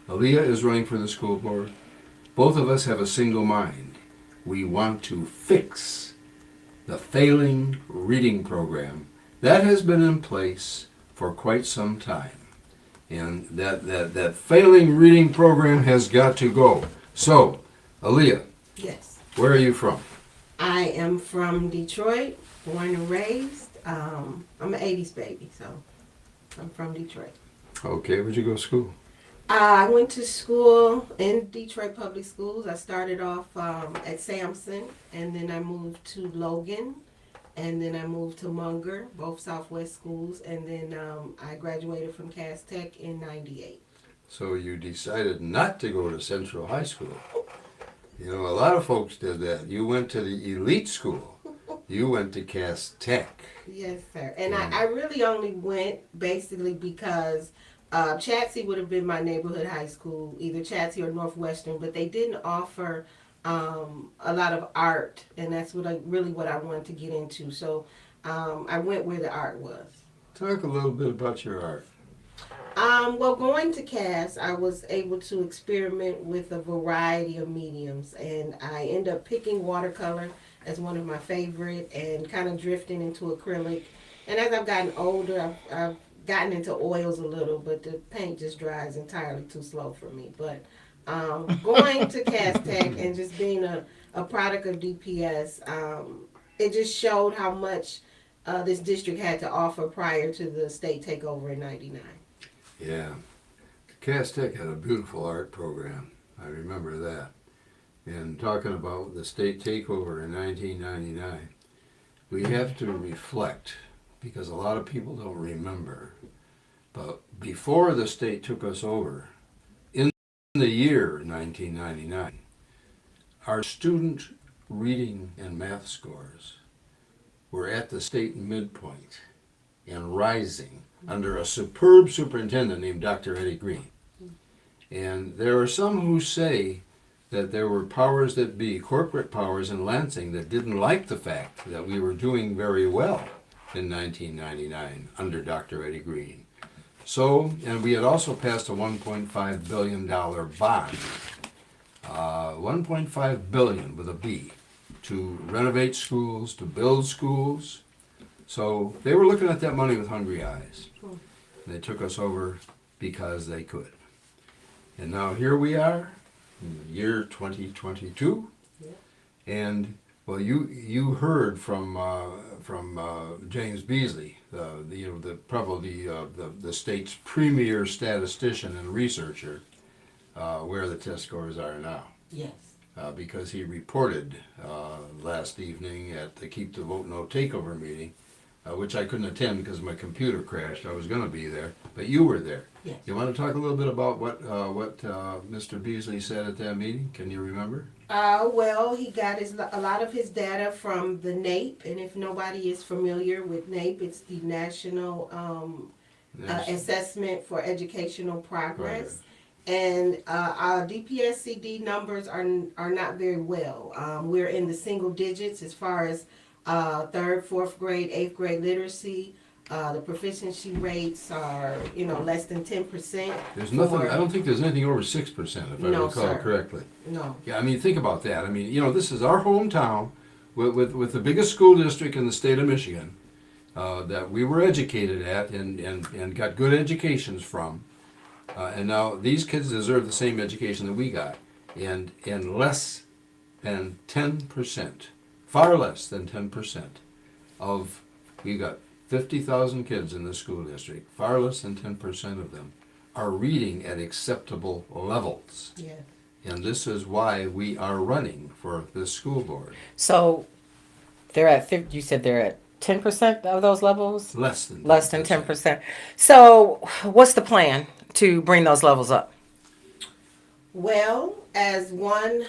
Aaliyah is running for the school board. Both of us have a single mind. We want to fix the failing reading program that has been in place for quite some time. And that failing reading program has got to go. So, Aaliyah, Yes. where are you from? I am from Detroit, born and raised. I'm an 80s baby, so I'm from Detroit. Okay, where'd you go to school? I went to school in Detroit Public Schools. I started off at Sampson, and then I moved to Logan, and then I moved to Munger, both Southwest schools, and then I graduated from Cass Tech in '98. So you decided not to go to Central High School. You know, a lot of folks did that. You went to the elite school. You went to Cass Tech. Yes, sir. And I really only went basically because Chatsey would have been my neighborhood high school, either Chatsey or Northwestern, but they didn't offer a lot of art, and that's what I wanted to get into. So I went where the art was. Talk a little bit about your art. Well, going to Cass, I was able to experiment with a variety of mediums, and I ended up picking watercolor as one of my favorite, and kind of drifting into acrylic. And as I've gotten older, I've gotten into oils a little, but the paint just dries entirely too slow for me. But going to Cass Tech and just being a product of DPS, it just showed how much this district had to offer prior to the state takeover in '99. Yeah. Cass Tech had a beautiful art program. I remember that. And talking about the state takeover in 1999, we have to reflect, because a lot of people don't remember, but before the state took us over, in the year 1999, our student reading and math scores were at the state midpoint and rising under a superb superintendent named Dr. Eddie Green. And there are some who say that there were powers that be, corporate powers in Lansing, that didn't like the fact that we were doing very well in 1999 under Dr. Eddie Green. So, and we had also passed a $1.5 billion bond, 1.5 billion with a B, to renovate schools, to build schools. So they were looking at that money with hungry eyes. They took us over because they could. And now here we are, in the year 2022. Yeah. And well, you heard from James Beasley, the state's premier statistician and researcher, where the test scores are now. Yes. Because he reported last evening at the Keep the Vote No Takeover meeting, which I couldn't attend because my computer crashed. I was going to be there, but you were there. Yes. You want to talk a little bit about what Mr. Beasley said at that meeting? Can you remember? Well, he got a lot of his data from the NAEP, and if nobody is familiar with NAEP, it's the National Assessment for Educational Progress. And our DPS-CD numbers are not very well. We're in the single digits as far as 3rd, 4th grade, 8th grade literacy. The proficiency rates are, less than 10%. There's nothing. I don't think there's anything over 6%, if I recall correctly. No. Yeah, I mean, think about that. I mean, this is our hometown with the biggest school district in the state of Michigan that we were educated at and got good educations from. And now these kids deserve the same education that we got, and less than 10%, far less than 10% of, we got 50,000 kids in this school district, far less than 10% of them are reading at acceptable levels. Yeah. And this is why we are running for this school board. So they're at 50, you said they're at 10% of those levels? Less than 10%. So what's the plan to bring those levels up? Well, as one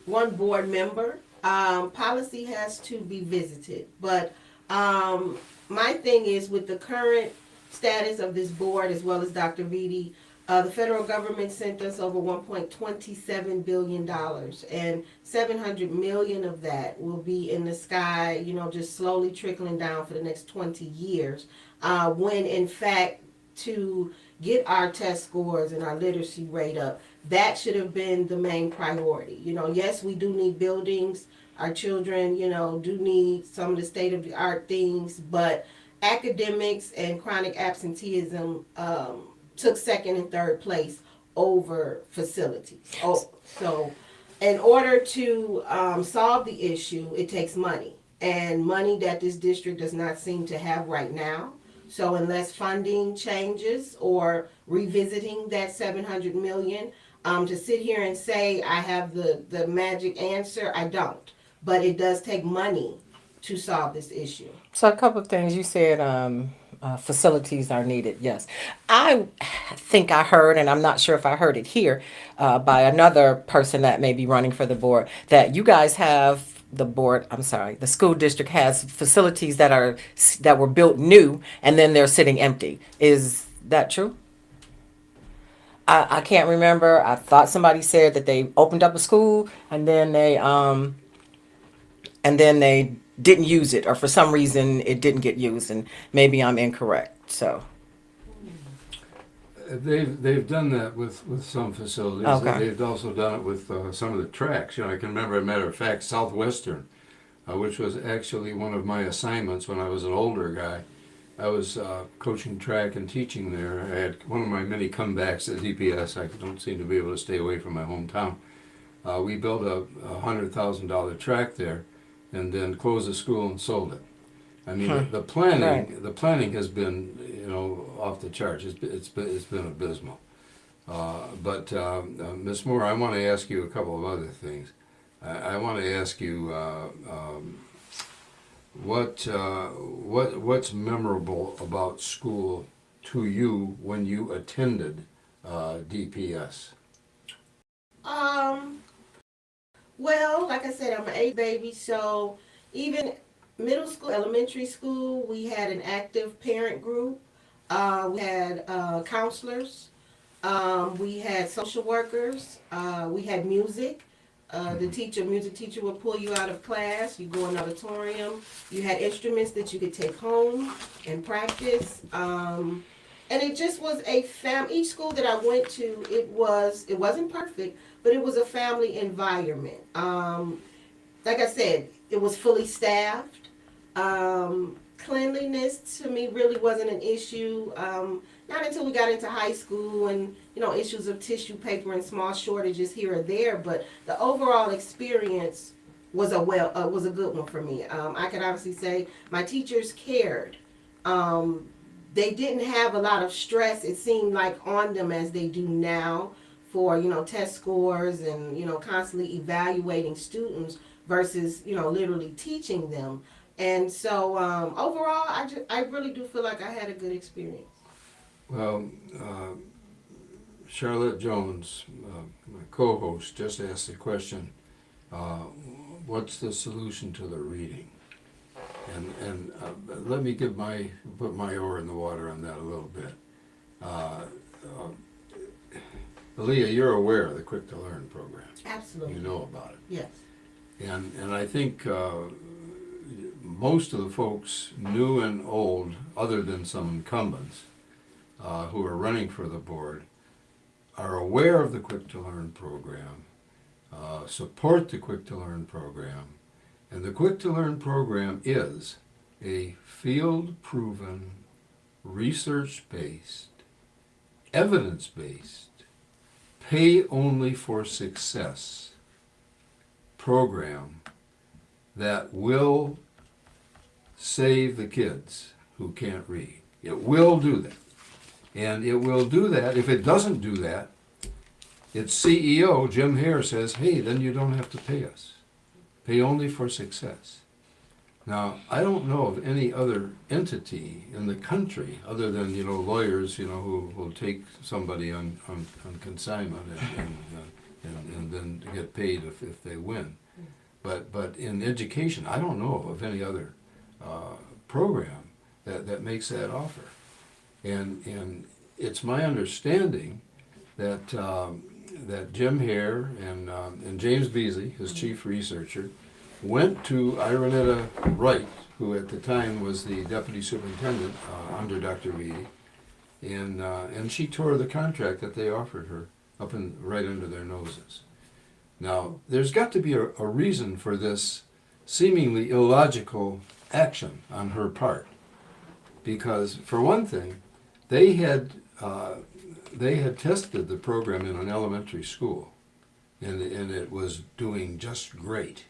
board member, policy has to be visited. But my thing is, with the current status of this board, as well as Dr. Vitti, the federal government sent us over $1.27 billion, and $700 million of that will be in the sky, just slowly trickling down for the next 20 years. When in fact, to get our test scores and our literacy rate up. That should have been the main priority. Yes, we do need buildings. Our children, do need some of the state of the art things, but academics and chronic absenteeism took second and third place over facilities. So in order to solve the issue, it takes money, and money that this district does not seem to have right now. So unless funding changes or revisiting that 700 million, to sit here and say I have the magic answer, I don't. But it does take money to solve this issue. So a couple of things you said. Facilities are needed. Yes, I think I heard, and I'm not sure if I heard it here, by another person that may be running for the board, that you guys have the board. I'm sorry, the school district has facilities that were built new, and then they're sitting empty. Is that true? I can't remember. I thought somebody said that they opened up a school and then they didn't use it, or for some reason it didn't get used, and maybe I'm incorrect. So They've done that with some facilities. Okay. They've also done it with some of the tracks. I can remember, as a matter of fact, Southwestern, which was actually one of my assignments when I was an older guy. I was coaching track and teaching there. I had one of my many comebacks at DPS. I don't seem to be able to stay away from my hometown. We built a $100,000 track there, and then closed the school and sold it. I mean, the planning has been, off the charts. It's been abysmal. But Ms. Moore, I want to ask you a couple of other things. I want to ask you what's memorable about school to you when you attended DPS? Well, like I said, I'm an A baby, so even middle school, elementary school, we had an active parent group. We had counselors. We had social workers. We had music. The music teacher would pull you out of class. You go in the auditorium. You had instruments that you could take home and practice. And it just was each school that I went to, it wasn't perfect, but it was a family environment. Like I said, it was fully staffed. Cleanliness to me really wasn't an issue. Not until we got into high school and, issues of tissue paper and small shortages here or there, but the overall experience was a good one for me. I can obviously say my teachers cared. They didn't have a lot of stress, it seemed like, on them as they do now for, test scores and, constantly evaluating students versus, literally teaching them. And so overall, I really do feel like I had a good experience. Well, Charlotte Jones, my co-host, just asked the question, what's the solution to the reading? And let me put my oar in the water on that a little bit. Aaliyah, you're aware of the Quick to Learn program. Absolutely. You know about it. Yes. And I think most of the folks, new and old, other than some incumbents who are running for the board, are aware of the Quick to Learn program, support the Quick to Learn program, and the Quick to Learn program is a field-proven, research-based, evidence-based, pay-only-for-success program that will save the kids who can't read. It will do that. And it will do that. If it doesn't do that, its CEO, Jim Hare, says, hey, then you don't have to pay us. Pay only for success. Now, I don't know of any other entity in the country other than, lawyers, who will take somebody on consignment and then get paid if they win. But in education, I don't know of any other program that makes that offer. And it's my understanding that that Jim Hare and James Beasley, his chief researcher, went to Ironetta Wright, who at the time was the deputy superintendent under Dr. Beatty, and she tore the contract that they offered her up and right under their noses. Now, there's got to be a reason for this seemingly illogical action on her part, because for one thing, they had tested the program in an elementary school, and it was doing just great.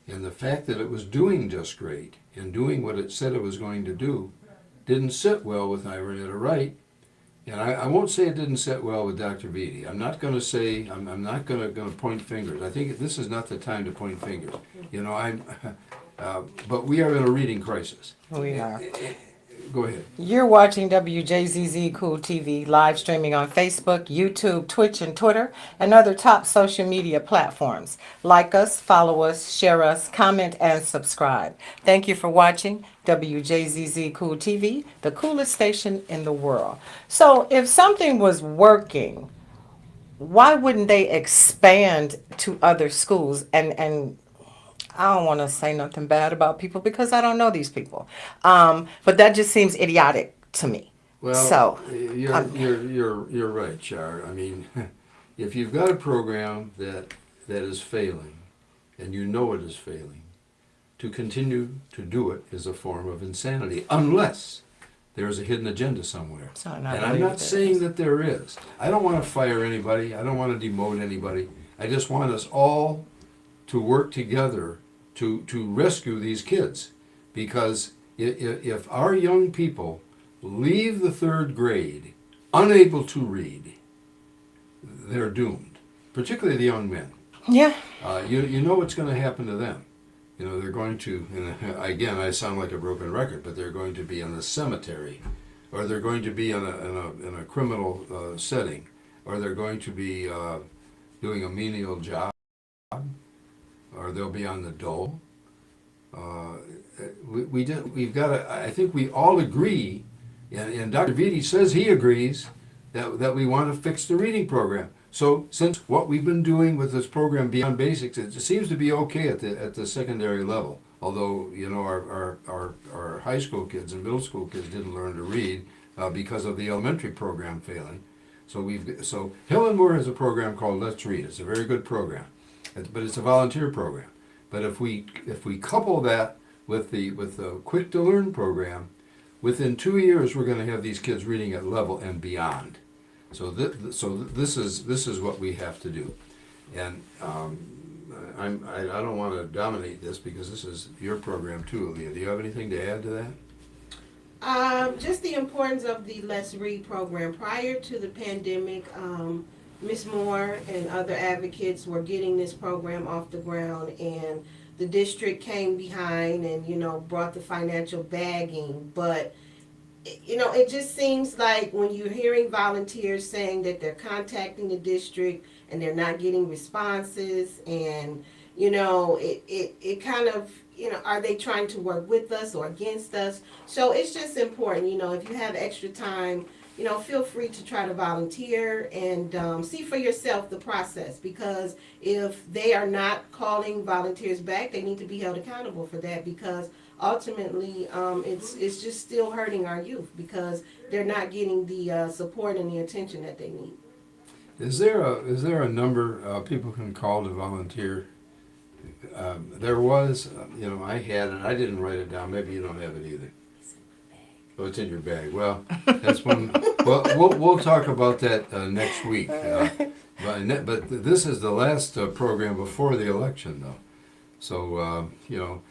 And the fact that it was doing just great and doing what it said it was going to do didn't sit well with Ironetta Wright. And I won't say it didn't sit well with Dr. Beatty. I'm not going to say, I'm not going to point fingers. I think this is not the time to point fingers. You know, but we are in a reading crisis. We are. Go ahead. You're watching WJZZ Cool TV live streaming on Facebook, YouTube, Twitch, and Twitter, and other top social media platforms. Like us, follow us, share us, comment, and subscribe. Thank you for watching WJZZ Cool TV, the coolest station in the world. So if something was working, why wouldn't they expand to other schools? And I don't want to say nothing bad about people because I don't know these people. But that just seems idiotic to me. Well, So, you're right, Char. I mean, if you've got a program that is failing, and you know it is failing, to continue to do it is a form of insanity, unless there's a hidden agenda somewhere. So, And I'm not saying that there is. I don't want to fire anybody. I don't want to demote anybody. I just want us all to work together to rescue these kids. Because if our young people leave the third grade unable to read, they're doomed, particularly the young men. Yeah. You know what's going to happen to them. You know, they're going to, and again, I sound like a broken record, but they're going to be in a cemetery, or they're going to be in a criminal setting, or they're going to be doing a menial job, or they'll be on the dole. We've got to, I think we all agree, and Dr. Vitti says he agrees, that we want to fix the reading program. So since what we've been doing with this program beyond basics, it seems to be okay at the secondary level. Although, you know, our high school kids and middle school kids didn't learn to read because of the elementary program failing. So Helen Moore has a program called Let's Read. It's a very good program, but it's a volunteer program. But if we couple that with the Quick to Learn program, within 2 years we're going to have these kids reading at level and beyond. So this is what we have to do, and I don't want to dominate this because this is your program too, Aaliyah. Do you have anything to add to that? Just the importance of the Let's Read program. Prior to the pandemic, Ms. Moore and other advocates were getting this program off the ground, and the district came behind and, you know, brought the financial bagging. But, you know, it just seems like when you're hearing volunteers saying that they're contacting the district and they're not getting responses, and, you know, it kind of, you know, are they trying to work with us or against us? So it's just important, you know, if you have extra time, you know, feel free to try to volunteer and see for yourself the process, because if they are not calling volunteers back, they need to be held accountable for that, because ultimately it's just still hurting our youth because they're not getting the support and the attention that they need. Is there a number people can call to volunteer? There was, you know, I had it. I didn't write it down. Maybe you don't have it either. Oh, it's in your bag. Well, that's one. Well, we'll talk about that next week. But this is the last program before the election, though. So you know,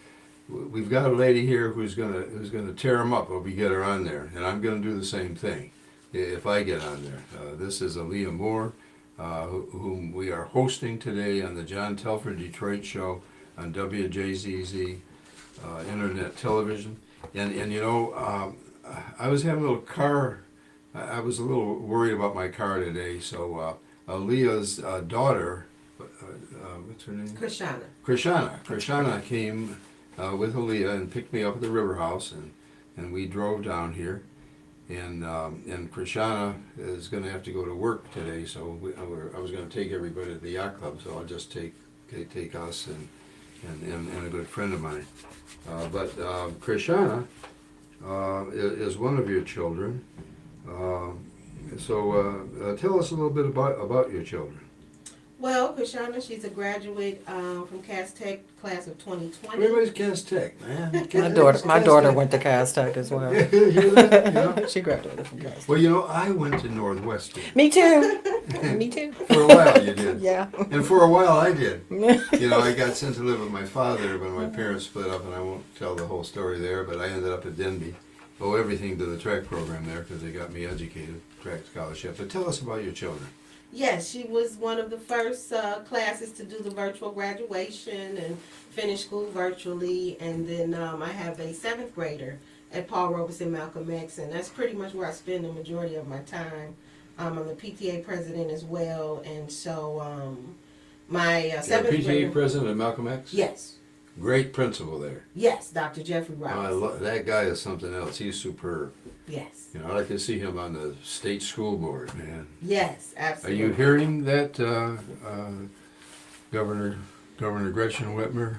we've got a lady here who's gonna tear them up if we get her on there, and I'm gonna do the same thing if I get on there. This is Aaliyah Moore, whom we are hosting today on the John Telford Detroit Show on WJZZ Internet Television, and you know. I was having a little car. I was a little worried about my car today. So Aaliyah's daughter, what's her name? Krishana. Krishana came with Aaliyah and picked me up at the River House, and we drove down here. And Krishana is going to have to go to work today, so I was going to take everybody to the yacht club. So I'll just take us and a good friend of mine. But Krishana is one of your children. Tell us a little bit about your children. Well, Krishana, she's a graduate from Cass Tech, class of 2020. Everybody's Cass Tech, man. My daughter went to Cass Tech as well. Yeah, you hear that? Yeah. She graduated from Cass Tech. Well, you know, I went to Northwestern. Me too. Me too. For a while you did. Yeah. And for a while I did. You know, I got sent to live with my father when my parents split up, and I won't tell the whole story there, but I ended up at Denby. Owe everything to the track program there because they got me educated, track scholarship. But tell us about your children. Yes, she was one of the first classes to do the virtual graduation and finish school virtually. And then I have a 7th grader at Paul Robeson Malcolm X, and that's pretty much where I spend the majority of my time. I'm the PTA president as well, and so my 7th PTA grader. president of Malcolm X? Yes, Great principal there. yes, Dr. Jeffrey Oh, Roberts. that guy is something else. He's superb. Yes, You know, I like to see him on the state school board, man. yes, Are absolutely. you hearing that, Governor Gretchen Whitmer?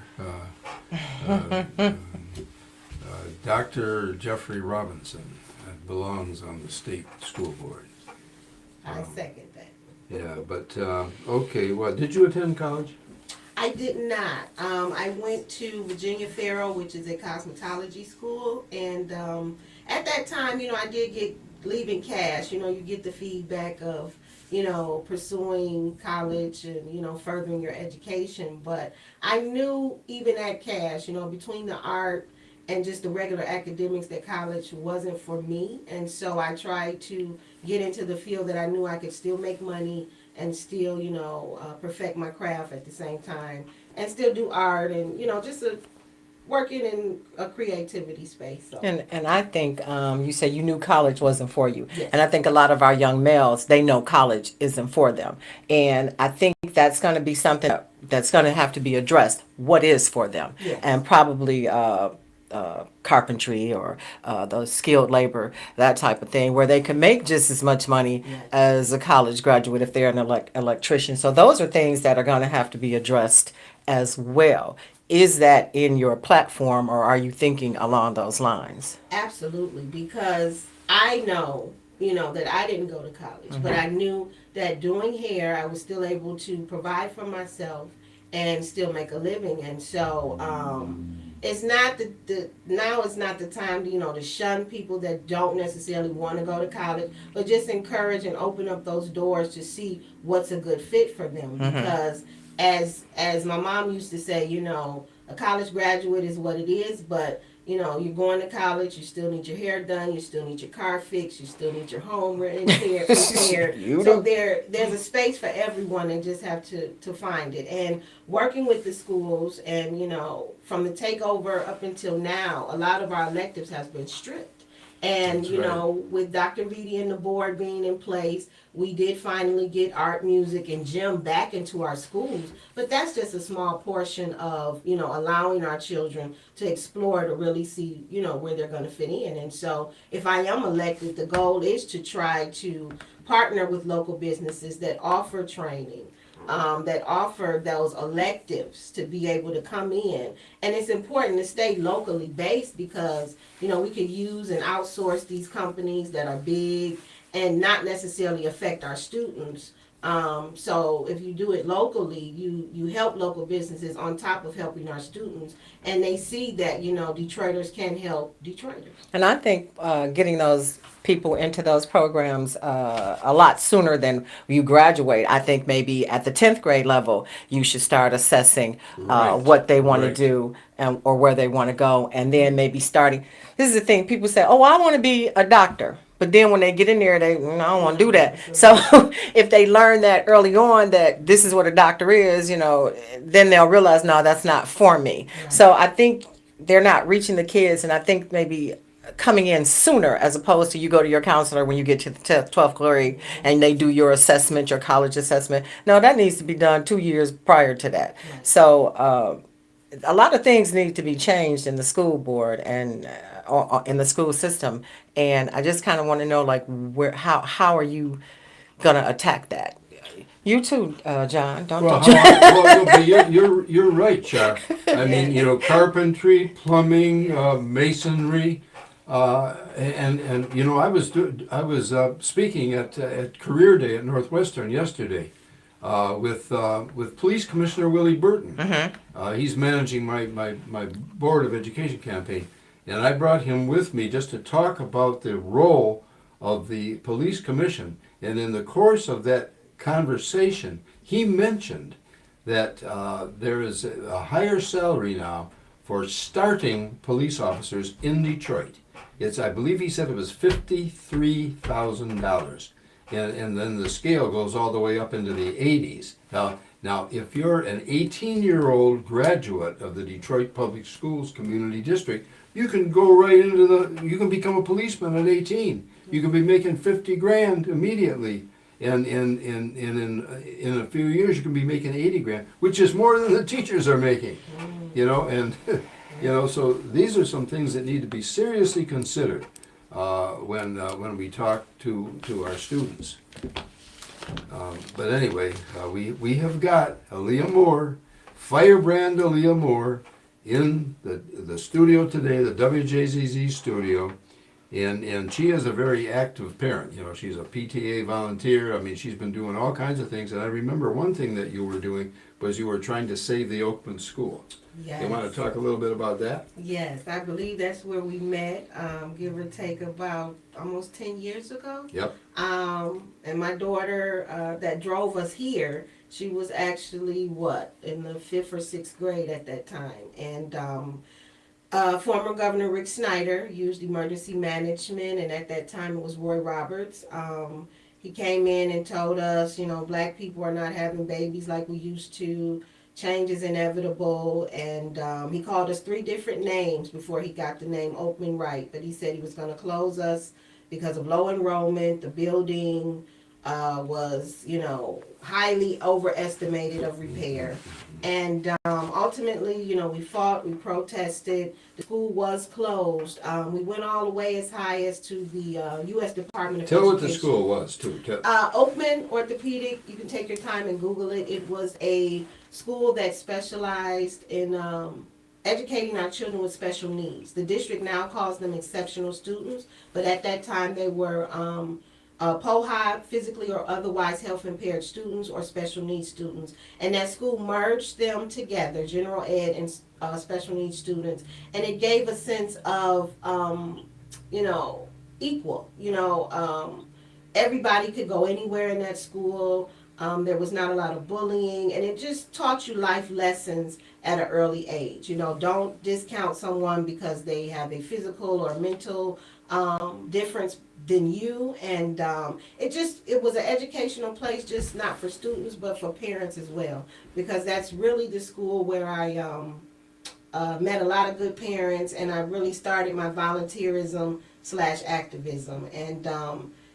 Dr. Jeffrey Robinson belongs on the state school board. I second that. Yeah, but okay. Well, did you attend college? I did not. I went to Virginia Farrell, which is a cosmetology school, and at that time, I did get leaving Cass. You get the feedback of, pursuing college and, furthering your education. But I knew even at Cass, between the art and just the regular academics, that college wasn't for me. And so I tried to get into the field that I knew I could still make money and still, perfect my craft at the same time, and still do art and, just working in a creativity space. So. And I think you said you knew college wasn't for you. Yes. And I think a lot of our young males, they know college isn't for them. And I think that's going to be something that's going to have to be addressed. What is for them? Yes. And probably carpentry or those skilled labor, that type of thing, where they can make just as much money Yes. as a college graduate if they're an electrician. So those are things that are going to have to be addressed as well. Is that in your platform, or are you thinking along those lines? Absolutely, because I know, that I didn't go to college, but I knew that doing hair, I was still able to provide for myself and still make a living. And so it's not now is not the time to, to shun people that don't necessarily want to go to college, but just encourage and open up those doors to see what's a good fit for them. Because as my mom used to say, a college graduate is what it is, but you're going to college, you still need your hair done, you still need your car fixed, you still need your home repaired. So there's a space for everyone, and just have to find it. And working with the schools, and from the takeover up until now, a lot of our electives has been stripped. And, That's right. with Dr. Vitti and the board being in place, we did finally get art, music, and gym back into our schools. But that's just a small portion of, allowing our children to explore, to really see, where they're going to fit in. And so if I am elected, the goal is to try to partner with local businesses that offer training, that offer those electives to be able to come in. And it's important to stay locally based because, we could use and outsource these companies that are big and not necessarily affect our students. So if you do it locally, you help local businesses on top of helping our students. And they see that, Detroiters can help Detroiters. And I think getting those people into those programs a lot sooner than you graduate. I think maybe at the 10th grade level, you should start assessing Right. what they want Right. to do or where they want to go. And then maybe starting. This is the thing. People say, oh, I want to be a doctor. But then when they get in there, I don't want to do that. So if they learn that early on that this is what a doctor is, then they'll realize, no, that's not for me. Right. So I think they're not reaching the kids, and I think maybe coming in sooner as opposed to you go to your counselor when you get to the 12th grade and they do your assessment, your college assessment. No, that needs to be done 2 years prior to that. Right. So a lot of things need to be changed in the school board and or in the school system. And I just kind of want to know, like, how are you gonna attack that? You too, John. Don't. Well, don't well, but you're right, Chuck. I mean, carpentry, plumbing, masonry, And you know, I was speaking at Career Day at Northwestern yesterday with Police Commissioner Willie Burton. He's managing my Board of Education campaign, and I brought him with me just to talk about the role of the Police Commission. And in the course of that conversation, he mentioned that there is a higher salary now for starting police officers in Detroit. I believe he said it was $53,000. And then the scale goes all the way up into the 80s. Now, if you're an 18-year-old graduate of the Detroit Public Schools Community District, you can go right you can become a policeman at 18. You can be making 50 grand immediately. And in a few years, you can be making 80 grand, which is more than the teachers are making. You know, and so these are some things that need to be seriously considered when we talk to our students. But anyway, we have got Aaliyah Moore, firebrand Aaliyah Moore, in the studio today, the WJZZ studio. And she is a very active parent. You know, she's a PTA volunteer. I mean, she's been doing all kinds of things. And I remember one thing that you were doing was you were trying to save the Oakman School. Yes. You want to talk a little bit about that? Yes, I believe that's where we met, give or take about almost 10 years ago. Yep. And my daughter that drove us here, she was actually, in the 5th or 6th grade at that time. And former Governor Rick Snyder used emergency management, and at that time it was Roy Roberts. He came in and told us, you know, black people are not having babies like we used to. Change is inevitable, and he called us 3 different names before he got the name Oakman right. But he said he was going to close us because of low enrollment. The building was, you know, highly overestimated of repair. And ultimately, you know, we fought, we protested. The school was closed. We went all the way as high as to the U.S. Department of Tell Education. what the school was, too. Oakman Orthopedic, you can take your time and Google it. It was a school that specialized in educating our children with special needs. The district now calls them exceptional students, but at that time they were POHI, physically or otherwise health impaired students, or special needs students. And that school merged them together, general ed and special needs students, and it gave a sense of, you know, equal. You know, everybody could go anywhere in that school. There was not a lot of bullying, and it just taught you life lessons at an early age. You know, don't discount someone because they have a physical or mental difference than you. And it was an educational place, just not for students, but for parents as well, because that's really the school where I met a lot of good parents, and I really started my volunteerism / activism. And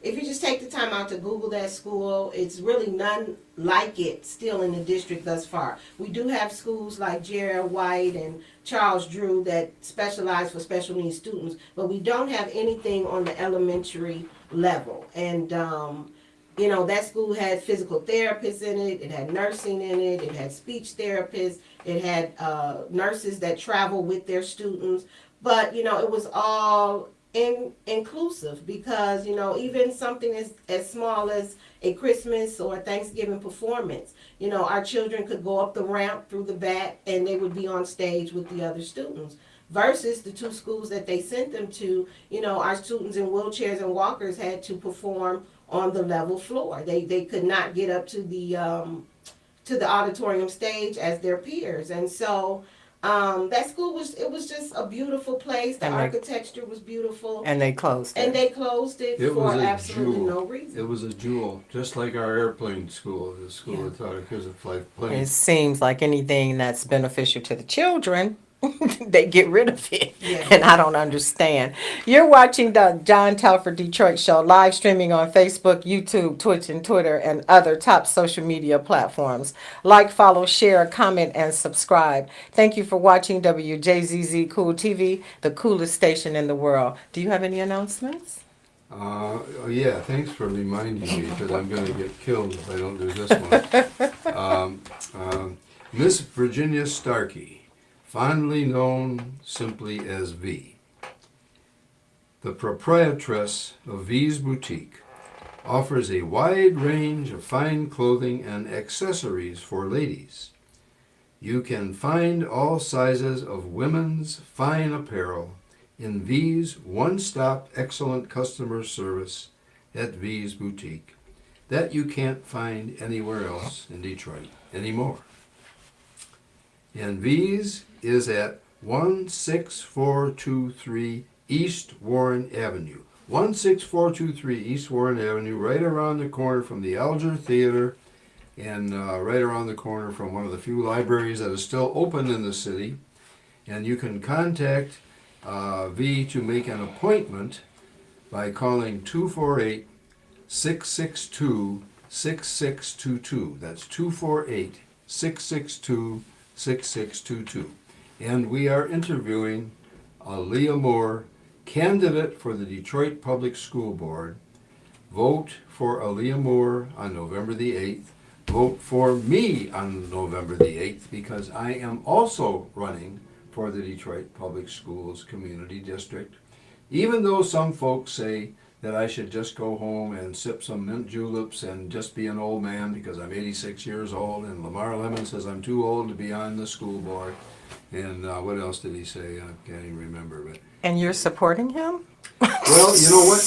if you just take the time out to Google that school, it's really none like it still in the district thus far. We do have schools like J.R. White and Charles Drew that specialize for special needs students, but we don't have anything on the elementary level. And you know, that school had physical therapists in it, it had nursing in it, it had speech therapists, it had nurses that travel with their students. But, you know, it was all inclusive, because, you know, even something as small as a Christmas or Thanksgiving performance, you know, our children could go up the ramp through the back and they would be on stage with the other students. Versus the 2 schools that they sent them to, you know, our students in wheelchairs and walkers had to perform on the level floor. They could not get up to the auditorium stage as their peers. And so that school was just a beautiful place. The architecture was beautiful. And they closed it. And they closed it for absolutely no reason. It was a jewel, just like our airplane school, the school that taught our kids to fly planes. It seems like anything that's beneficial to the children, they get rid of it. Yeah. And I don't understand. You're watching the John Telford Detroit Show, live streaming on Facebook, YouTube, Twitch, and Twitter, and other top social media platforms. Like, follow, share, comment, and subscribe. Thank you for watching WJZZ Cool TV, the coolest station in the world. Do you have any announcements? Yeah, thanks for reminding me, because I'm going to get killed if I don't do this one. Miss Virginia Starkey, fondly known simply as V. the proprietress of V's Boutique, offers a wide range of fine clothing and accessories for ladies. You can find all sizes of women's fine apparel in V's one-stop excellent customer service at V's Boutique that you can't find anywhere else in Detroit anymore. And V's is at 16423 East Warren Avenue. 16423 East Warren Avenue, right around the corner from the Alger Theater and right around the corner from one of the few libraries that is still open in the city. And you can contact V to make an appointment by calling 248-662-6622. That's 248-662-6622. And we are interviewing Leah Moore, candidate for the Detroit Public School Board. Vote for Aaliyah Moore on November the 8th. Vote for me on November the 8th because I am also running for the Detroit Public Schools Community District. Even though some folks say that I should just go home and sip some mint juleps and just be an old man because I'm 86 years old, and Lamar Lemon says I'm too old to be on the school board. And what else did he say? I can't even remember. But And you're supporting him? well, you know what?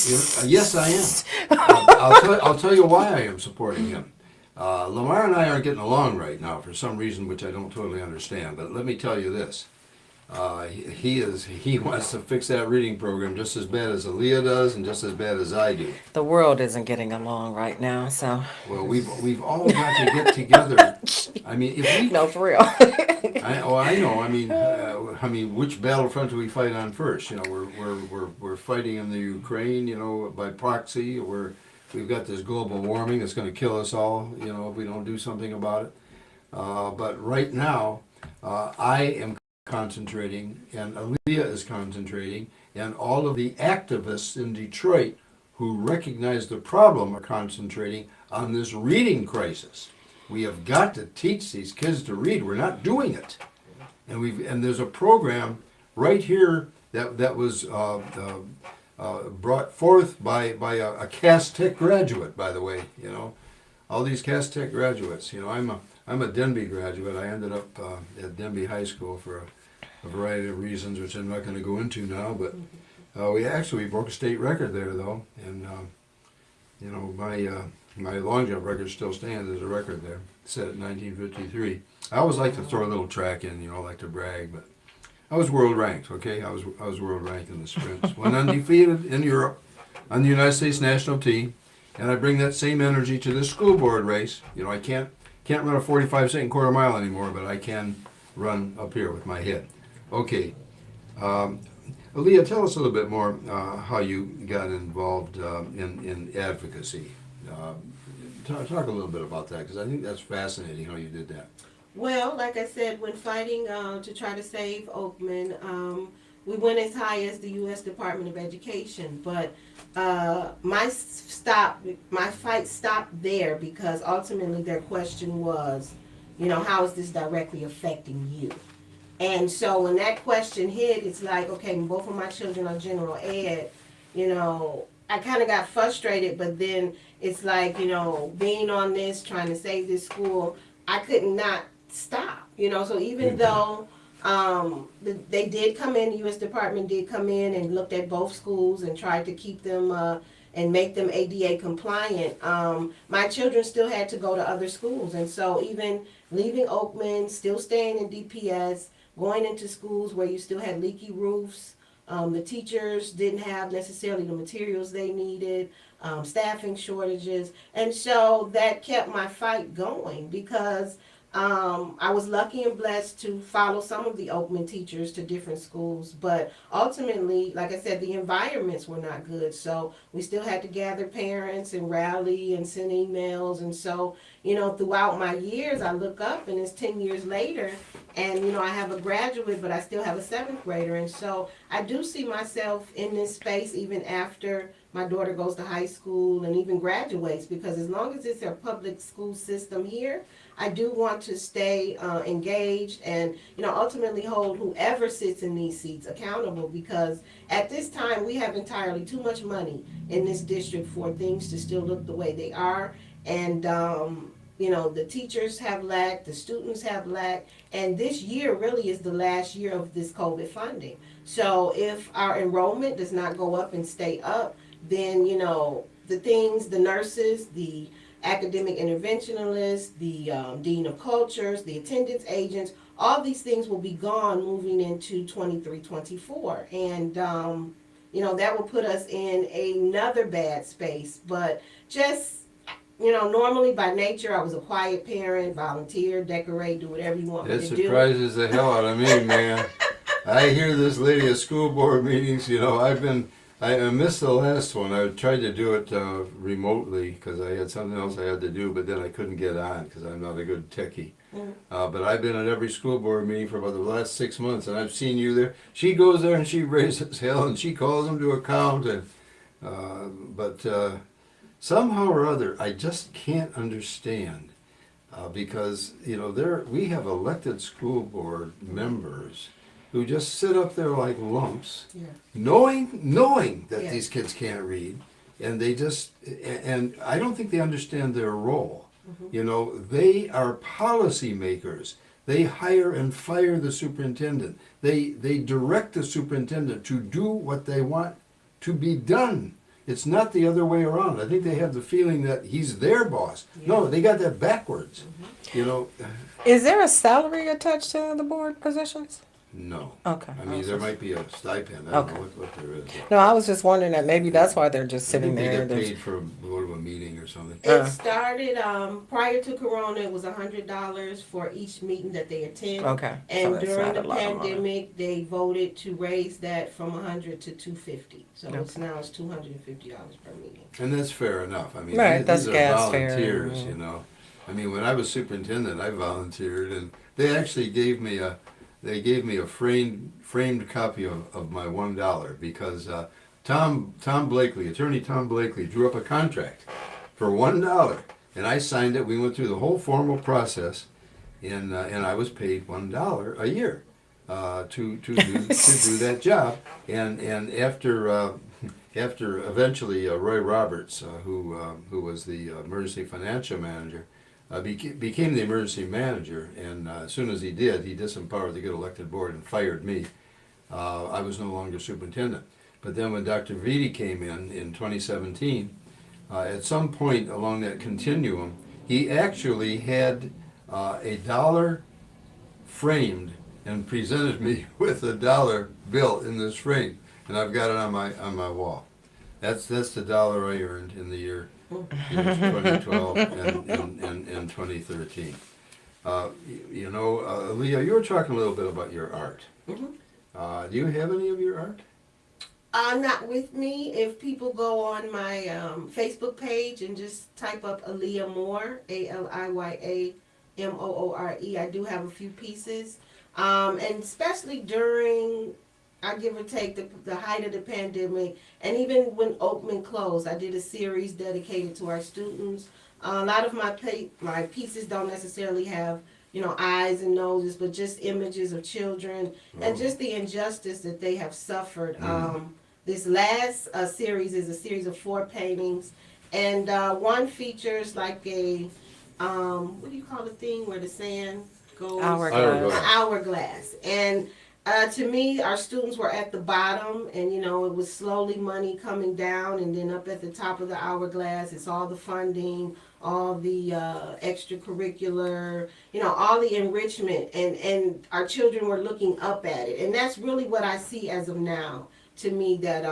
Yes, I am. I'll tell you why I am supporting him. Lamar and I aren't getting along right now for some reason which I don't totally understand. But let me tell you this. He wants to fix that reading program just as bad as Aaliyah does and just as bad as I do. The world isn't getting along right now, so. Well, we've all got to get together. I mean, if we No, for real. I know. I mean, which battlefront do we fight on first? You know, we're fighting in the Ukraine. You know, by proxy. We've got this global warming that's going to kill us all. You know, if we don't do something about it. But right now, I am concentrating, and Aaliyah is concentrating, and all of the activists in Detroit who recognize the problem are concentrating on this reading crisis. We have got to teach these kids to read. We're not doing it, and there's a program right here that was brought forth by a Cass Tech graduate, by the way. You know, all these Cass Tech graduates. You know, I'm a Denby graduate. I ended up at Denby High School for a variety of reasons, which I'm not going to go into now. But we broke a state record there, though, and you know, my long jump record still stands as a record there, set at 1953. I always like to throw a little track in, you know, like to brag, but I was world ranked. Okay, I was world ranked in the sprints, went undefeated in Europe on the United States national team, and I bring that same energy to this school board race. You know, I can't run a 45-second quarter mile anymore, but I can run up here with my head. Okay, Aaliyah, tell us a little bit more how you got involved in advocacy. Talk a little bit about that, because I think that's fascinating how you did that. Well, like I said, when fighting to try to save Oakman, we went as high as the U.S. Department of Education, but my fight stopped there because ultimately their question was, you know, how is this directly affecting you? And so when that question hit, it's like, okay, both of my children are general ed, you know, I kind of got frustrated, but then it's like, you know, being on this, trying to save this school, I could not stop, you know, so even though they did come in, the U.S. Department did come in and looked at both schools and tried to keep them and make them ADA compliant, my children still had to go to other schools. And so even leaving Oakman, still staying in DPS, going into schools where you still had leaky roofs, the teachers didn't have necessarily the materials they needed, staffing shortages, and so that kept my fight going because I was lucky and blessed to follow some of the Oakman teachers to different schools, but ultimately, like I said, the environments were not good, so we still had to gather parents and rally and send emails, and so, you know, throughout my years, I look up and it's 10 years later, and, you know, I have a graduate, but I still have a 7th grader, and so I do see myself in this space even after my daughter goes to high school and even graduates, because as long as it's a public school system here, I do want to stay engaged and, ultimately hold whoever sits in these seats accountable, because at this time we have entirely too much money in this district for things to still look the way they are. And, the teachers have lacked, the students have lacked, and this year really is the last year of this COVID funding. So if our enrollment does not go up and stay up, then, the nurses, the academic interventionalists, the dean of cultures, the attendance agents, all these things will be gone moving into 23-24. And, that will put us in another bad space. But just, normally by nature, I was a quiet parent, volunteer, decorate, do whatever you want me That to do. surprises the hell out of me, man. I hear this lady at school board meetings. I missed the last one. I tried to do it remotely because I had something else I had to do, but then I couldn't get on because I'm not a good techie. But I've been at every school board meeting for about the last 6 months, and I've seen you there. She goes there and she raises hell, and she calls them to account. But somehow or other, I just can't understand because we have elected school board members who just sit up there like lumps, knowing that these kids can't read, and and I don't think they understand their role. They are policy makers. They hire and fire the superintendent. They direct the superintendent to do what they want to be done. It's not the other way around. I think they have the feeling that he's their boss. No, they got that backwards. Is there a salary attached to the board positions? No. Okay. I mean, there might be a stipend. I don't know what there is. No, I was just wondering that maybe that's why they're just I sitting think there. they get paid for go to a meeting or something. It started prior to Corona. It was $100 for each meeting that they attend. Okay. And So that's during not the a lot of money. pandemic, they voted to raise that from $100 to $250. So it's $250 per meeting. And that's fair enough. I mean, Right, these that's are gas fare, volunteers, yeah. I mean, when I was superintendent, I volunteered, and they actually gave me a framed copy of my $1 because Tom Blakely, attorney Tom Blakely, drew up a contract for $1, and I signed it. We went through the whole formal process, and I was paid $1 a year to do that job. And after eventually Roy Roberts, who was the emergency financial manager, became the emergency manager, and as soon as he did, he disempowered the good elected board and fired me. I was no longer superintendent. But then when Dr. Vitti came in 2017, at some point along that continuum, he actually had $1 framed and presented me with $1 bill in this frame, and I've got it on my wall. That's the $1 I earned in the years 2012 and 2013. Leah, you were talking a little bit about your art. Do you have any of your art? Not with me. If people go on my Facebook page and just type up Aaliyah Moore, ALIYA MOORE, I do have a few pieces. And especially during, I give or take, the height of the pandemic, and even when Oakman closed, I did a series dedicated to our students. A lot of my pieces don't necessarily have, eyes and noses, but just images of children and just the injustice that they have suffered. This last series is a series of 4 paintings, and one features like a, what do you call the thing where the sand goes? Hourglass. An hourglass. And to me, our students were at the bottom, and it was slowly money coming down, and then up at the top of the hourglass, it's all the funding, all the extracurricular, all the enrichment, and our children were looking up at it. And that's really what I see as of now, to me, that,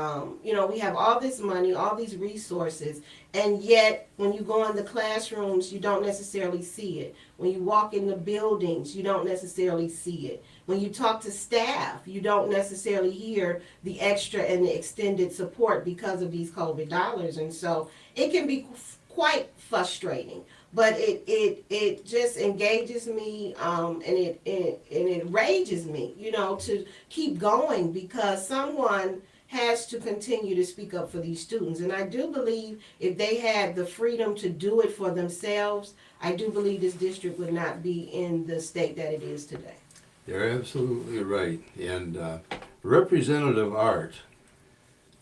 we have all this money, all these resources, and yet when you go in the classrooms, you don't necessarily see it. When you walk in the buildings, you don't necessarily see it. When you talk to staff, you don't necessarily hear the extra and the extended support because of these COVID dollars. And so it can be quite frustrating, but it just engages me, and it rages me, to keep going, because someone has to continue to speak up for these students. And I do believe if they had the freedom to do it for themselves, I do believe this district would not be in the state that it is today. You're absolutely right. And representative art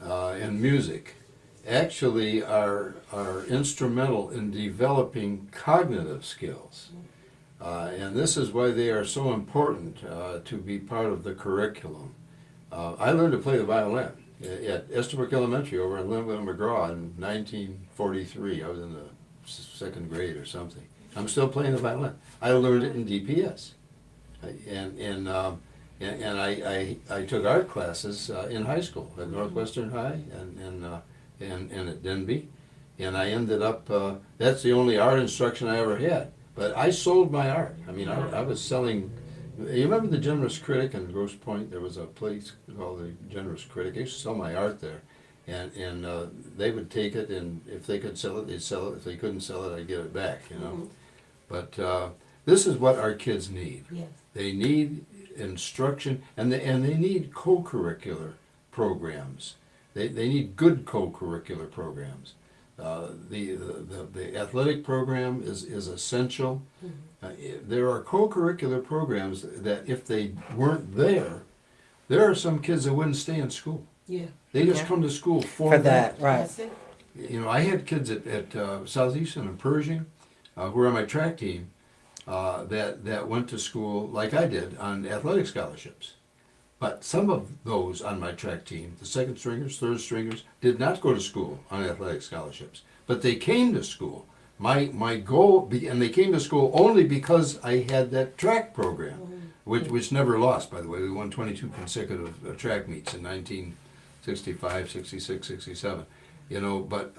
and music actually are instrumental in developing cognitive skills. And this is why they are so important to be part of the curriculum. I learned to play the violin at Estabrook Elementary over in Linwood and McGraw in 1943. I was in the second grade or something. I'm still playing the violin. I learned it in DPS. And I took art classes in high school at Northwestern High and at Denby, and I ended up. That's the only art instruction I ever had. But I sold my art. I mean, I was selling. You remember the Generous Critic in Grosse Pointe? There was a place called the Generous Critic. I used to sell my art there, and they would take it, and if they could sell it, they'd sell it. If they couldn't sell it, I'd get it back. You know, but this is what our kids need. Yes. They need instruction, and they need co-curricular programs. They need good co-curricular programs. The athletic program is essential. There are co-curricular programs that if they weren't there are some kids that wouldn't stay in school. Yeah. They just Yeah. come to school for that. Right. That's it. You know, I had kids at Southeastern and Pershing who were on my track team that went to school like I did on athletic scholarships. But some of those on my track team, the second stringers, third stringers, did not go to school on athletic scholarships. But they came to school. My goal, and they came to school only because I had that track program, which never lost, by the way. We won 22 consecutive track meets in 1965, 66, 67. You know, but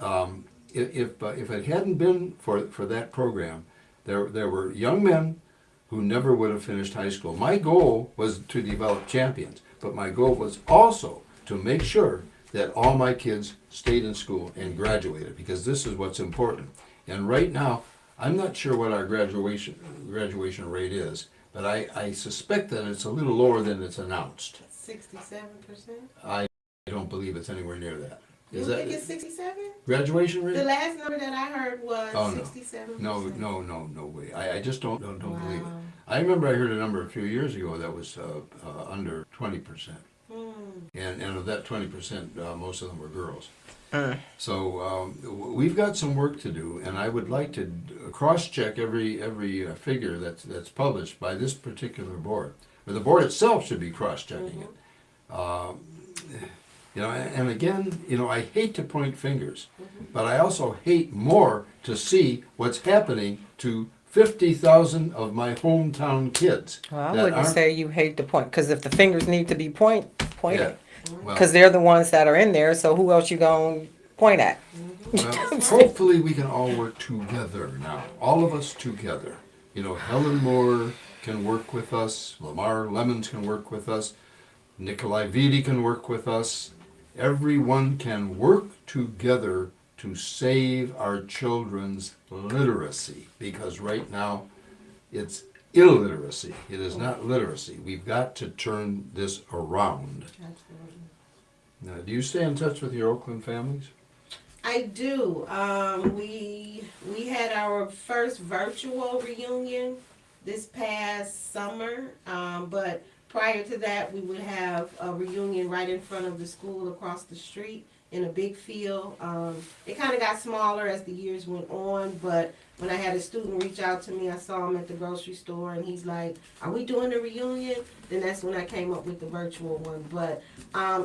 if it hadn't been for that program, there were young men who never would have finished high school. My goal was to develop champions, but my goal was also to make sure that all my kids stayed in school and graduated, because this is what's important. And right now, I'm not sure what our graduation rate is, but I suspect that it's a little lower than it's announced. 67%? I don't believe it's anywhere near that. You Is think that it's 67? graduation The rate? last number that I heard was Oh, no. 67%. No way. I just don't believe it. Wow. I remember I heard a number a few years ago that was under 20%. And of that 20%, most of them were girls. So we've got some work to do, and I would like to cross-check every figure that's published by this particular board. But the board itself should be cross-checking it. You know, and again, you know, I hate to point fingers, but I also hate more to see what's happening to 50,000 of my hometown kids. Well, I that wouldn't aren't- say you hate the point, because if the fingers need to be pointed, Yeah. Well, because they're the ones that are in there. So who else you gonna point at? well, hopefully we can all work together now. All of us together. You know, Helen Moore can work with us. Lamar Lemons can work with us. Nikolai Vitti can work with us. Everyone can work together to save our children's literacy, because right now it's illiteracy. It is not literacy. We've got to turn this around. Absolutely. Now, do you stay in touch with your Oakland families? I do. We had our first virtual reunion this past summer, but prior to that, we would have a reunion right in front of the school across the street in a big field. It kind of got smaller as the years went on, but when I had a student reach out to me, I saw him at the grocery store, and he's like, "Are we doing a reunion?" Then that's when I came up with the virtual one. But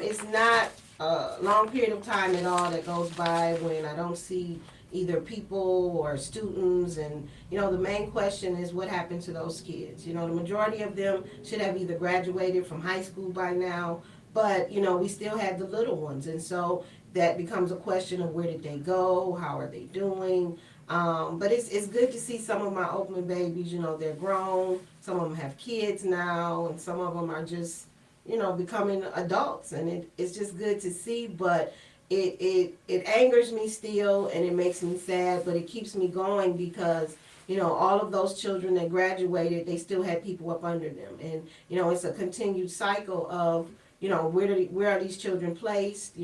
it's not a long period of time at all that goes by when I don't see either people or students. And you know, the main question is what happened to those kids. You know, the majority of them should have either graduated from high school by now, but you know, we still have the little ones, and so that becomes a question of where did they go, how are they doing. But it's good to see some of my Oakland babies. You know, they're grown, some of them have kids now, and some of them are just, you know, becoming adults, and it's just good to see. But it angers me still, and it makes me sad, but it keeps me going because, you know, all of those children that graduated, they still had people up under them. And, you know, it's a continued cycle of, where are these children placed?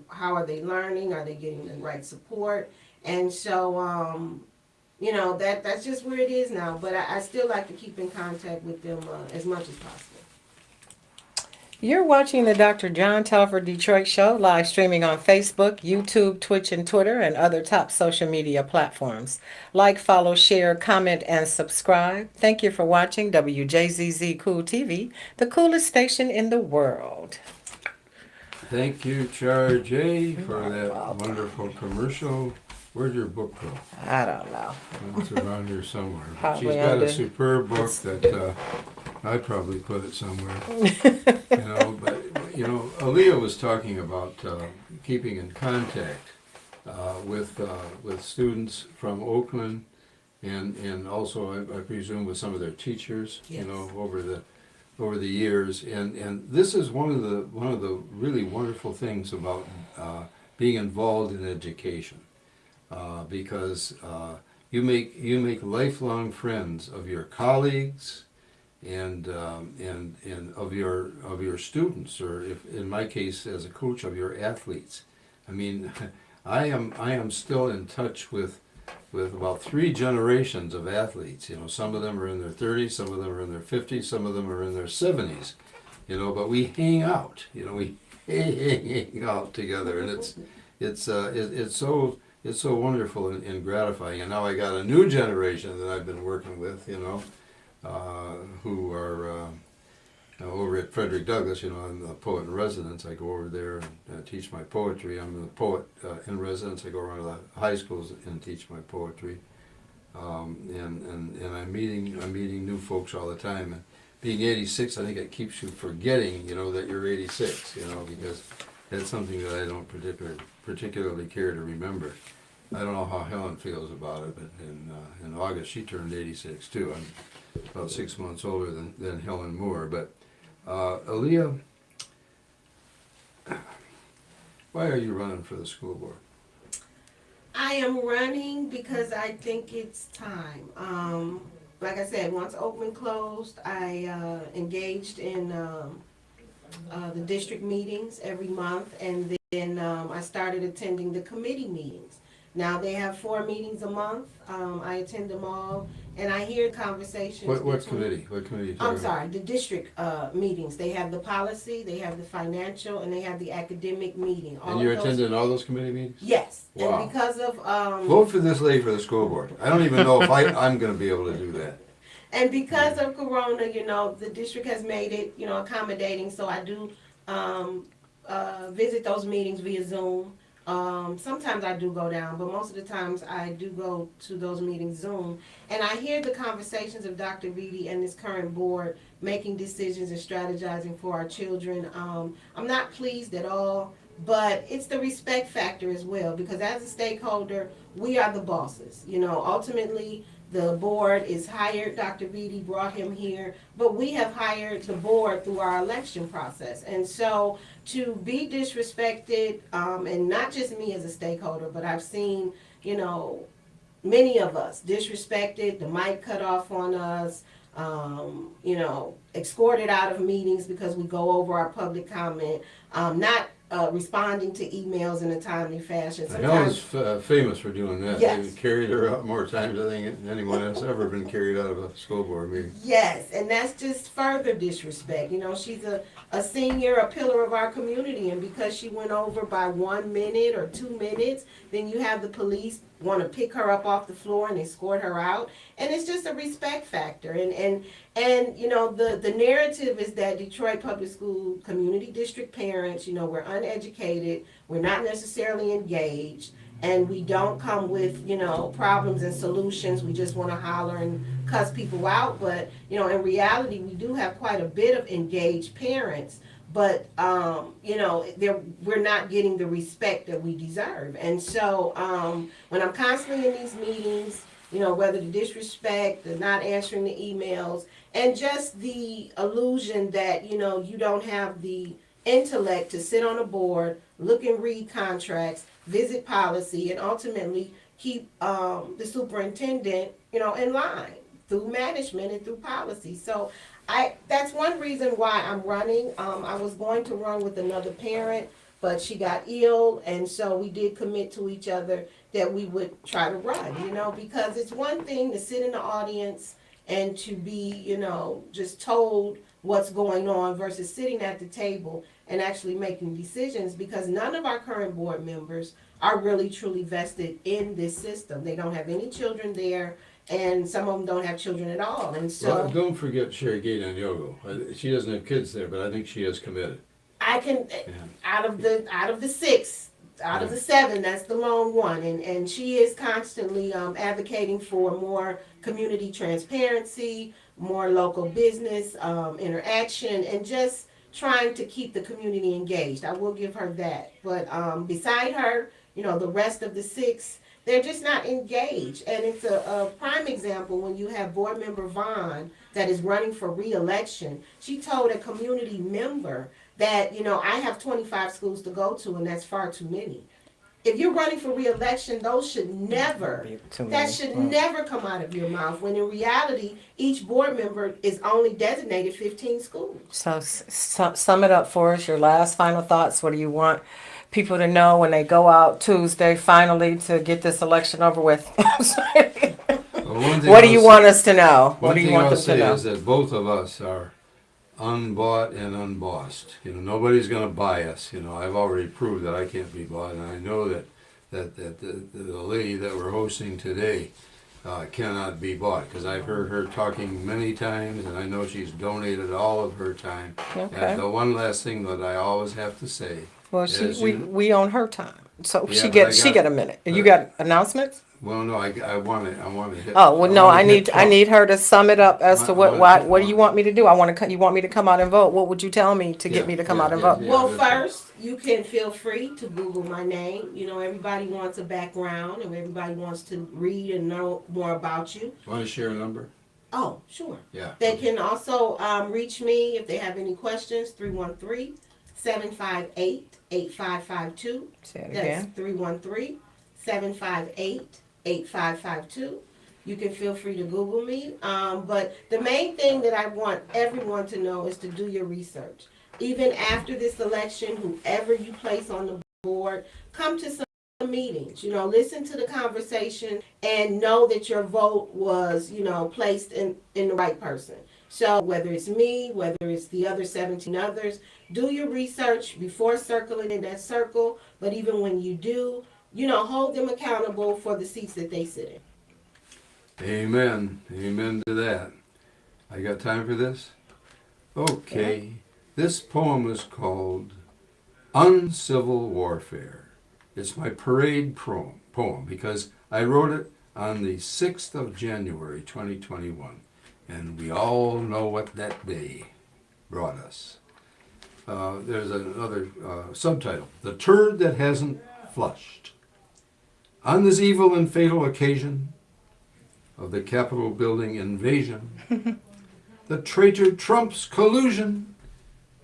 How are they learning? Are they getting the right support? And so, that's just where it is now. But I still like to keep in contact with them as much as possible. You're watching the Dr. John Telford Detroit Show, live streaming on Facebook, YouTube, Twitch, and Twitter, and other top social media platforms. Like, follow, share, comment, and subscribe. Thank you for watching WJZZ Cool TV, the coolest station in the world. Thank you, Char J, for that wonderful commercial. Where'd your book go? I don't know. It's around here somewhere. Probably She's got under- a superb book that I'd probably put it somewhere. But Aaliyah was talking about keeping in contact with students from Oakland, and also I presume with some of their teachers. Yes. Over the years, and this is one of the really wonderful things about being involved in education, because you make lifelong friends of your colleagues and of your students, or if in my case as a coach, of your athletes. I mean, I am still in touch with about 3 generations of athletes. Some of them are in their 30s, some of them are in their 50s, some of them are in their 70s. But we hang out. We hang out together, and it's so wonderful and gratifying. And now I got a new generation that I've been working with. Who are over at Frederick Douglass. I'm the poet in residence. I go over there and teach my poetry. I'm the poet in residence. I go around to the high schools and teach my poetry. And I'm meeting new folks all the time. And being 86, I think it keeps you forgetting, that you're 86, because that's something that I don't particularly care to remember. I don't know how Helen feels about it, but in August she turned 86 too. I'm about 6 months older than Helen Moore. But Aaliyah, why are you running for the school board? I am running because I think it's time. Like I said, once Oakland closed, I engaged in the district meetings every month, and then I started attending the committee meetings. Now they have 4 meetings a month. I attend them all, and I hear conversations. What committee? What committee? I'm sorry, the district meetings. They have the policy, they have the financial, and they have the academic meeting. And you're attending all those committee meetings? Yes. Wow. And because of vote for this lady for the school board. I don't even know if I'm going to be able to do that. And because of Corona, the district has made it, accommodating. So I do visit those meetings via Zoom. Sometimes I do go down, but most of the times I do go to those meetings Zoom. And I hear the conversations of Dr. Vitti and this current board making decisions and strategizing for our children. I'm not pleased at all, but it's the respect factor as well, because as a stakeholder, we are the bosses. Ultimately, the board is hired. Dr. Vitti brought him here, but we have hired the board through our election process. And so to be disrespected, and not just me as a stakeholder, but I've seen, many of us disrespected, the mic cut off on us, escorted out of meetings because we go over our public comment, not responding to emails in a timely fashion. Helen's famous for doing that. Yes. They've carried her out more times, I think, than anyone has ever been carried out of a school board meeting. Yes, and that's just further disrespect. She's a senior, a pillar of our community, and because she went over by 1 minute or 2 minutes, then you have the police want to pick her up off the floor and escort her out. And it's just a respect factor. And the narrative is that Detroit Public School Community District parents, we're uneducated, we're not necessarily engaged, and we don't come with, problems and solutions. We just want to holler and cuss people out. But, in reality, we do have quite a bit of engaged parents. But, we're not getting the respect that we deserve. And so when I'm constantly in these meetings, whether the disrespect, the not answering the emails, and just the illusion that, you don't have the intellect to sit on a board, look and read contracts, visit policy, and ultimately keep the superintendent, in line through management and through policy. So That's one reason why I'm running. I was going to run with another parent, but she got ill, and so we did commit to each other that we would try to run, because it's one thing to sit in the audience and to be, just told what's going on versus sitting at the table and actually making decisions, because none of our current board members are really truly vested in this system. They don't have any children there, and some of them don't have children at all. And Well, so don't forget Sherry Gate on Yogo. She doesn't have kids there, but I think she is committed. I can, Yeah. out of the six, out of the seven, that's the lone one, and she is constantly advocating for more community transparency, more local business interaction, and just trying to keep the community engaged. I will give her that. But beside her, the rest of the six, they're just not engaged. And it's a prime example when you have board member Vaughn that is running for re-election. She told a community member that, I have 25 schools to go to, and that's far too many. If you're running for re-election, those should never, that should never come out of your mouth, when in reality, each board member is only designated 15 schools. So sum it up for us, your last final thoughts. What do you want people to know when they go out Tuesday finally to get this election over with? What do you want us to know? What do you want them to know? One thing I'll say is that both of us are unbought and unbossed. Nobody's going to buy us. I've already proved that I can't be bought, and I know that the lady that we're hosting today cannot be bought, because I've heard her talking many times, and I know she's donated all of her time. Okay. And the one last thing that I always have to say. Well, we own her time, so Yeah, she get a minute. You got announcements? Well, no, I want to hit. Oh well, no, I hit need her to sum it up as to what do you want? want me to do? You want me to come out and vote? What would you tell me to get me to come out and vote? Yeah, Well, that's first, you can feel free to Google my name. Everybody wants a background, and everybody wants to read and know more about you. Want to share a number? Oh, sure. Yeah. They can also reach me if they have any questions, 313-758-8552. Say it That's again. 313-758-8552. You can feel free to Google me. But the main thing that I want everyone to know is to do your research. Even after this election, whoever you place on the board, come to some meetings, listen to the conversation and know that your vote was, placed in the right person. So whether it's me, whether it's the other 17 others, do your research before circling in that circle. But even when you do, hold them accountable for the seats that they sit in. Amen. Amen to that. I got time for this? Okay. Yeah. This poem is called Uncivil Warfare. It's my parade poem because I wrote it on the 6th of January 2021. And we all know what that day brought us. There's another subtitle, The Turd That Hasn't Flushed. On this evil and fatal occasion of the Capitol building invasion, the traitor Trump's collusion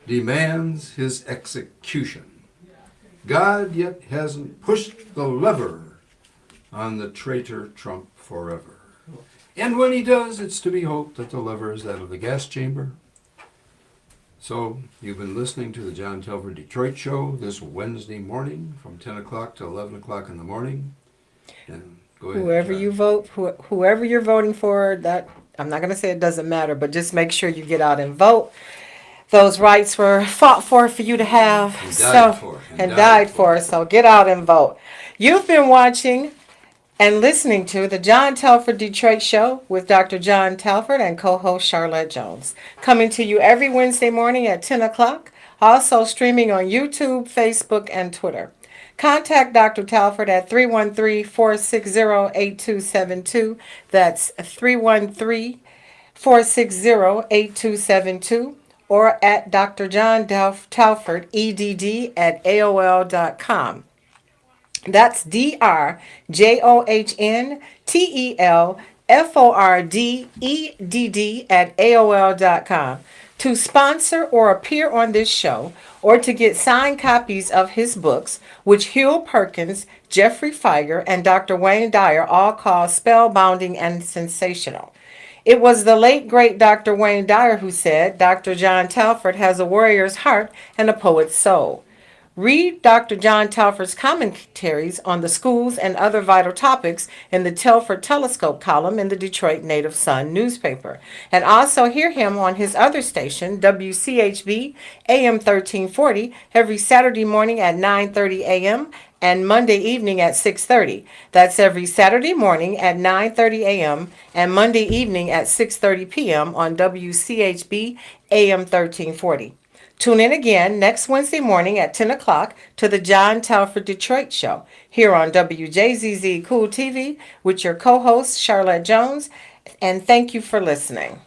demands his execution. God yet hasn't pushed the lever on the traitor Trump forever. And when he does, it's to be hoped that the lever is that of the gas chamber. So, you've been listening to the John Telford Detroit Show this Wednesday morning from 10 o'clock to 11 o'clock in the morning. And go ahead, Whoever John. you vote, whoever you're voting for, that I'm not going to say it doesn't matter, but just make sure you get out and vote. Those rights were fought for you to have, And died for. So get out and vote. You've been watching and listening to the John Telford Detroit Show with Dr. John Telford and co-host Charlotte Jones, coming to you every Wednesday morning at 10 o'clock, also streaming on YouTube, Facebook, and Twitter. Contact Dr. Telford at 313-460-8272. That's 313-460-8272. Or at Dr. John Telford, EDD, at AOL.com. That's DRJOHNTELFORDEDD at AOL.com. To sponsor or appear on this show, or to get signed copies of his books, which Hugh Perkins, Jeffrey Feiger, and Dr. Wayne Dyer all call spellbinding and sensational. It was the late great Dr. Wayne Dyer who said, Dr. John Telford has a warrior's heart and a poet's soul. Read Dr. John Telford's commentaries on the schools and other vital topics in the Telford Telescope column in the Detroit Native Sun newspaper. And also hear him on his other station, WCHB AM 1340, every Saturday morning at 9:30 a.m. and Monday evening at 6:30. That's every Saturday morning at 9:30 a.m. and Monday evening at 6:30 p.m. on WCHB AM 1340. Tune in again next Wednesday morning at 10 o'clock to the John Telford Detroit Show here on WJZZ Cool TV with your co-host Charlotte Jones. And thank you for listening.